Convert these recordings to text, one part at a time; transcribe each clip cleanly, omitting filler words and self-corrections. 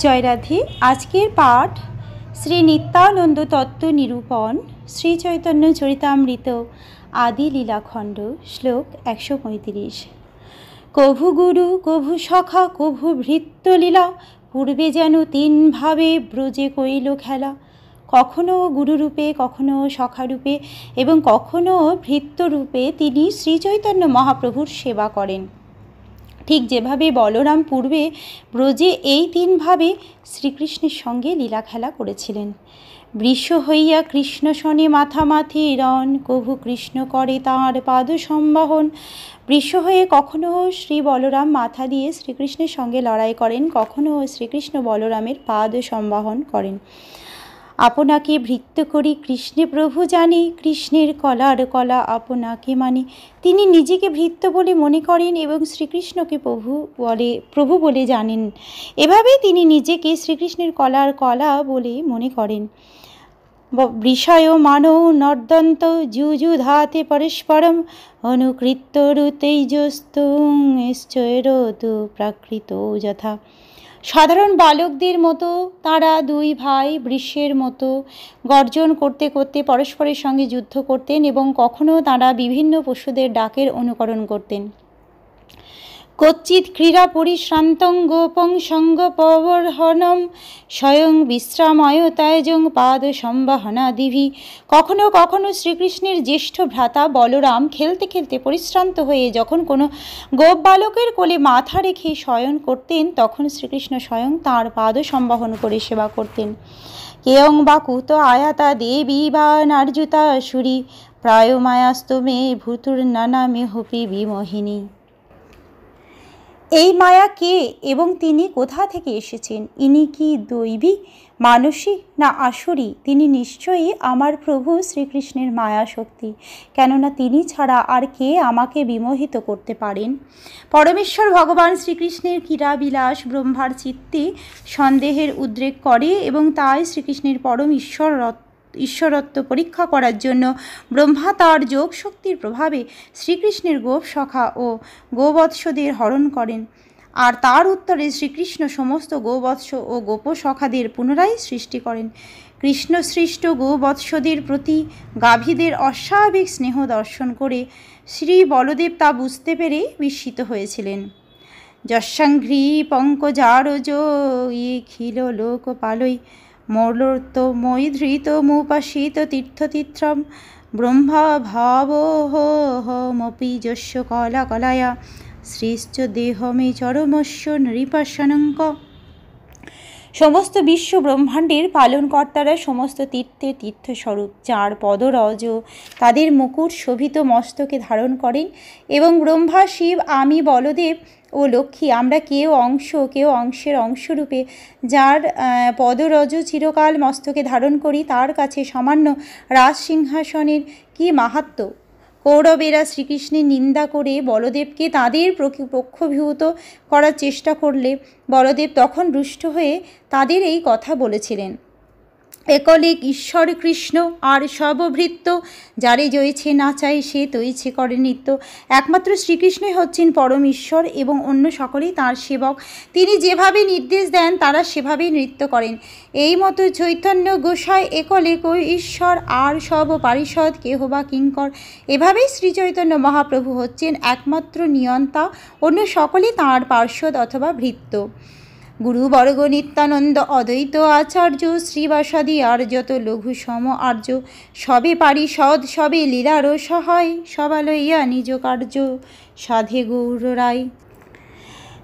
জয় রাধে। আজকের পাঠ শ্রী নিত্যানন্দ তত্ত্ব নিরূপণ, শ্রী চৈতন্য চরিতামৃত আদি লীলাখণ্ড, শ্লোক 135। কভু গুরু কভু সখা কভু ভৃত্য লীলা, পূর্বে যেন তিন ভাবে ব্রজে কইল খেলা। কখনো গুরুরূপে, কখনো সখারূপে এবং কখনো ভৃত্যরূপে তিনি শ্রীচৈতন্য মহাপ্রভুর সেবা করেন। ঠিক যেভাবে বলরাম পূর্বে ব্রজে এই তিনভাবে শ্রীকৃষ্ণের সঙ্গে লীলা খেলা করেছিলেন। বৃষ হইয়া কৃষ্ণ শনে মাথামাথি রণ, কভু কৃষ্ণ করে তাঁর পাদ সম্বাহন। বৃষ হয়ে কখনো শ্রী বলরাম মাথা দিয়ে শ্রীকৃষ্ণের সঙ্গে লড়াই করেন, কখনো শ্রীকৃষ্ণ বলরামের পাদ সম্বাহন করেন। আপনাকে ভৃত্য করি কৃষ্ণে প্রভু জানে, কৃষ্ণের কলার কলা আপনাকে মানে। তিনি নিজেকে ভৃত্য বলে মনে করেন এবং শ্রীকৃষ্ণকে প্রভু বলে জানেন। এভাবেই তিনি নিজেকে শ্রীকৃষ্ণের কলার কলা বলে মনে করেন। বৃষায় মানৌ নর্দন্ত যুযুধাতে পরস্পরম, অনুকৃত্য রুতৈজস্তুশ্চৈরতু প্রাকৃত যথা। সাধারণ বালকদের মতো তাঁরা দুই ভাই বৃষের মতো গর্জন করতে করতে পরস্পরের সঙ্গে যুদ্ধ করতেন এবং কখনো তাঁরা বিভিন্ন পশুদের ডাকের অনুকরণ করতেন। কচ্চিৎ ক্রীড়া পরিশ্রান্তং গোপং সঙ্গপবর্হনম, স্বয়ং বিশ্রামায়তায়জং পাদ সম্বাহনাদিভি। কখনো কখনো শ্রীকৃষ্ণের জ্যেষ্ঠ ভ্রাতা বলরাম খেলতে খেলতে পরিশ্রান্ত হয়ে যখন কোনো গোপ বালকের কোলে মাথা রেখে শয়ন করতেন, তখন শ্রীকৃষ্ণ স্বয়ং তাঁর পাদ সম্বাহন করে সেবা করতেন। কেয়ং বা কুত আয়াতা দেবী বা নার্যুতা সুরি, প্রায় মায়াস্তু মে ভূতুর নানা মেহপি বিমোহিনী। এই মায়া কে এবং তিনি কোথা থেকে এসেছেন? ইনি কি দৈবী, মানসী না আসুরী? তিনি নিশ্চয়ই আমার প্রভু শ্রীকৃষ্ণের মায়া শক্তি, কেননা তিনি ছাড়া আর কে আমাকে বিমোহিত করতে পারেন? পরমেশ্বর ভগবান শ্রীকৃষ্ণের ক্রীড়াবিলাস ব্রহ্মার চিত্তে সন্দেহের উদ্রেক করে এবং তাই শ্রীকৃষ্ণের পরম ঈশ্বরত্ব পরীক্ষা করার জন্য ব্রহ্মা তাঁর যোগ শক্তির প্রভাবে শ্রীকৃষ্ণের গোপ সখা ও গোবৎসদের হরণ করেন, আর তার উত্তরে শ্রীকৃষ্ণ সমস্ত গোবৎস ও গোপসখাদের পুনরায় সৃষ্টি করেন। কৃষ্ণ সৃষ্ট গোবৎসদের প্রতি গাভীদের অস্বাভাবিক স্নেহ দর্শন করে শ্রী বলদেব তা বুঝতে পেরে বিস্মিত হয়েছিলেন। যশাংঘ্রি পঙ্কজারজ খিল লোকপালই, মৌলর্ত মই ধৃত মুপাসিত তীর্থতীর্থম, ব্রহ্মা ভাবমপি যস্য কলা কলায়া, শ্রীশ্চ দেহমে চরমস্য নৃপাশনঙ্ক। সমস্ত বিশ্ব ব্রহ্মাণ্ডের পালনকর্তারা সমস্ত তীর্থের তীর্থস্বরূপ, যাঁর পদরজ তাদের মুকুট শোভিত মস্তকে ধারণ করেন, এবং ব্রহ্মা, শিব, আমি, বলদেব ও লক্ষ্মী আমরা কেউ অংশের অংশরূপে যার পদরজ চিরকাল মস্তকে ধারণ করি, তার কাছে সামান্য রাজসিংহাসনের কি মাহাত্ম্য! কৌরবেরা শ্রীকৃষ্ণের নিন্দা করে বলদেবকে তাঁদের পক্ষভূত করার চেষ্টা করলে বলদেব তখন রুষ্ট হয়ে তাদের এই কথা বলেছিলেন। একলেক ঈশ্বর কৃষ্ণ আর সবভৃত্য, যারে জয়েছে নাচায় সে তৈছে করে নৃত্য। একমাত্র শ্রীকৃষ্ণই হচ্ছেন পরম ঈশ্বর এবং অন্য সকলেই তাঁর সেবক। তিনি যেভাবে নির্দেশ দেন তারা সেভাবেই নৃত্য করেন। এই মতো চৈতন্য গোসাই একলেক ঈশ্বর আর সব পারিষদ কেহ বা কিঙ্কর। এভাবেই শ্রীচৈতন্য মহাপ্রভু হচ্ছেন একমাত্র নিয়ন্তা, অন্য সকলেই তাঁর পার্ষদ অথবা ভৃত্য। গুরুবর্গ নিত্যানন্দ অদ্বৈত আচার্য, শ্রীবাসাদি আর যত লঘু সম আর্য, সবে পারিষদ সবে লীলার সহায়, সবালইয়া নিজ কার্য সাধে গৌর রায়।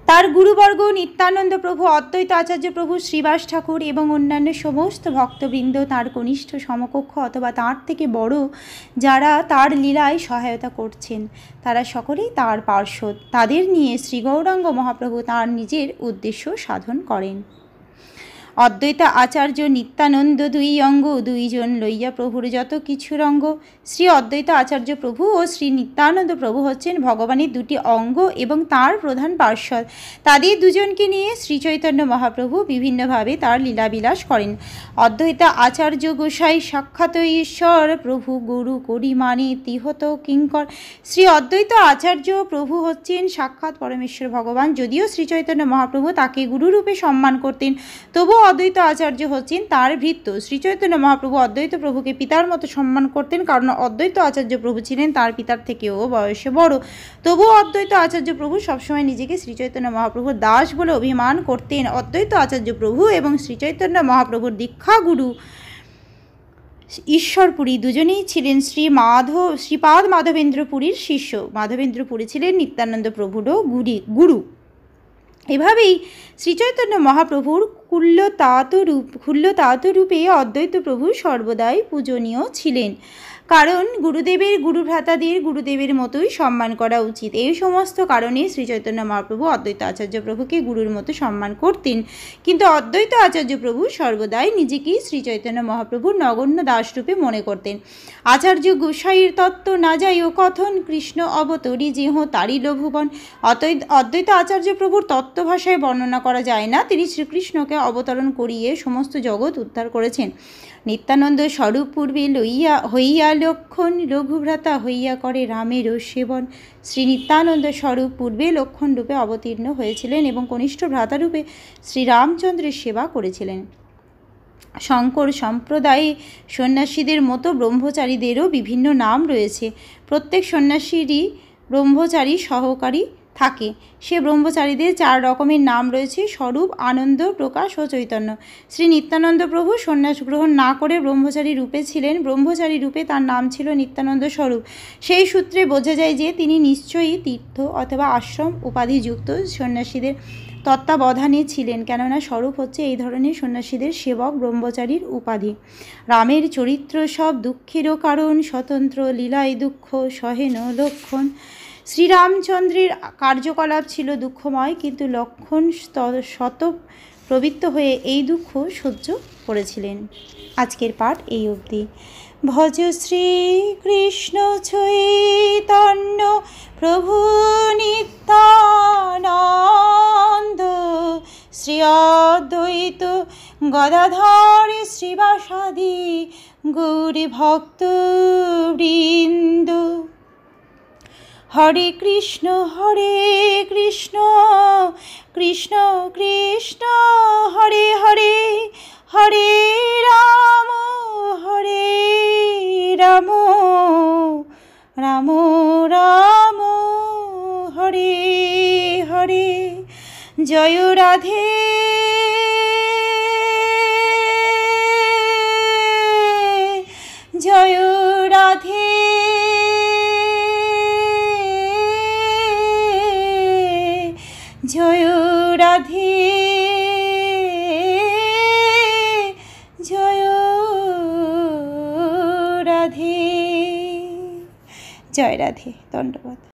তার গুরুবর্গ নিত্যানন্দ প্রভু, অদ্বৈত আচার্য প্রভু, শ্রীবাস ঠাকুর এবং অন্যান্য সমস্ত ভক্তবৃন্দ, তাঁর কনিষ্ঠ সমকক্ষ অথবা তাঁর থেকে বড় যারা তার লীলায় সহায়তা করছেন, তারা সকলেই তাঁর পার্ষদ। তাদের নিয়ে শ্রী গৌরাঙ্গ মহাপ্রভু তাঁর নিজের উদ্দেশ্য সাধন করেন। অদ্বৈত আচার্য নিত্যানন্দ দুই অঙ্গ, দুইজন লইয়া প্রভুর যত কিছু রঙ্গ। শ্রী অদ্বৈত আচার্য প্রভু ও শ্রী নিত্যানন্দ প্রভু হচ্ছেন ভগবানের দুটি অঙ্গ এবং তার প্রধান পার্ষদ। তাদের দুজনকে নিয়ে শ্রীচৈতন্য মহাপ্রভু বিভিন্নভাবে তার লীলাবিলাস করেন। অদ্বৈত আচার্য গোসাই সাক্ষাৎ ঈশ্বর, প্রভু গুরু করি মানে তিহত কিঙ্কর। শ্রী অদ্বৈত আচার্য প্রভু হচ্ছেন সাক্ষাৎ পরমেশ্বর ভগবান। যদিও শ্রীচৈতন্য মহাপ্রভু তাকে গুরুরূপে সম্মান করতেন, তবুও অদ্বৈত আচার্য হচ্ছেন তার ভৃত্য। শ্রীচৈতন্য মহাপ্রভু অদ্বৈত প্রভুকে পিতার মতো সম্মান করতেন, কারণ অদ্বৈত আচার্য প্রভু ছিলেন তার পিতার থেকেও বয়সে বড়। তবুও অদ্বৈত আচার্য প্রভু সবসময় নিজেকে শ্রীচৈতন্য মহাপ্রভুর দাস বলে অভিমান করতেন। অদ্বৈত আচার্য প্রভু এবং শ্রীচৈতন্য মহাপ্রভুর দীক্ষা গুরু ঈশ্বরপুরী দুজনেই ছিলেন শ্রীপাদ মাধবেন্দ্র পুরীর শিষ্য। মাধবেন্দ্র পুরী ছিলেন নিত্যানন্দ প্রভুরও গুরু। এভাবেই শ্রীচৈতন্য মহাপ্রভুর ক্ষুল্লতাত রূপে অদ্বৈত প্রভু সর্বদাই পূজনীয় ছিলেন, কারণ গুরুদেবের গুরুভ্রাতাদের গুরুদেবের মতোই সম্মান করা উচিত। এই সমস্ত কারণে শ্রীচৈতন্য মহাপ্রভু অদ্বৈত আচার্য প্রভুকে গুরুর মতো সম্মান করতেন, কিন্তু অদ্বৈত আচার্য প্রভু সর্বদাই নিজেকেই শ্রীচৈতন্য মহাপ্রভুর নগণ্য দাসরূপে মনে করতেন। আচার্য গোসাইয়ের তত্ত্ব না যাই ও কথন, কৃষ্ণ অবতরী যেহ তারি লভুবন। অদ্বৈত আচার্য প্রভুর তত্ত্ব ভাষায় বর্ণনা করা যায় না। তিনি শ্রীকৃষ্ণকে অবতরণ করিয়ে সমস্ত জগৎ উদ্ধার করেছেন। নিত্যানন্দ স্বরূপ পূর্বে হইয়া লক্ষণ, রঘুভ্রাতা হইয়া করে রামের সেবন। শ্রী নিত্যানন্দ স্বরূপ পূর্বে লক্ষণ রূপে অবতীর্ণ হয়েছিলেন এবং কনিষ্ঠ ভ্রাতারূপে শ্রীরামচন্দ্রের সেবা করেছিলেন। শঙ্কর সম্প্রদায়ে সন্ন্যাসীদের মতো ব্রহ্মচারীদেরও বিভিন্ন নাম রয়েছে। প্রত্যেক সন্ন্যাসীরই ব্রহ্মচারী সহকারী থাকে। সে ব্রহ্মচারীদের 4 রকমের নাম রয়েছে: স্বরূপ, আনন্দ, প্রকাশ ও চৈতন্য। শ্রী নিত্যানন্দ প্রভু সন্ন্যাস গ্রহণ না করে ব্রহ্মচারী রূপে ছিলেন। ব্রহ্মচারী রূপে তার নাম ছিল নিত্যানন্দ স্বরূপ। সেই সূত্রে বোঝা যায় যে তিনি নিশ্চয়ই তীর্থ অথবা আশ্রম উপাধিযুক্ত সন্ন্যাসীদের তত্ত্বাবধানে ছিলেন, কেননা স্বরূপ হচ্ছে এই ধরনের সন্ন্যাসীদের সেবক, ব্রহ্মচারীর উপাধি। রামের চরিত্র সব দুঃখেরও কারণ, স্বতন্ত্র লীলায় দুঃখ সহেন লক্ষণ। শ্রীরামচন্দ্রের কার্যকলাপ ছিল দুঃখময়, কিন্তু লক্ষণ শতপ্রবৃত্ত হয়ে এই দুঃখ সহ্য করেছিলেন। আজকের পাঠ এই অবধি। ভজ শ্রীকৃষ্ণ চৈতন্য প্রভু নিত্যানন্দ, শ্রী অদ্বৈত গদাধর শ্রীবাসাদি গৌরী ভক্ত বৃন্দ। হরে কৃষ্ণ কৃষ্ণ কৃষ্ণ হরে হরে, হরে রাম রাম রাম হরে হরে। জয় রাধে জয় রাধে জয় রাধে জয় রাধে। জয় রাধে। ধন্যবাদ।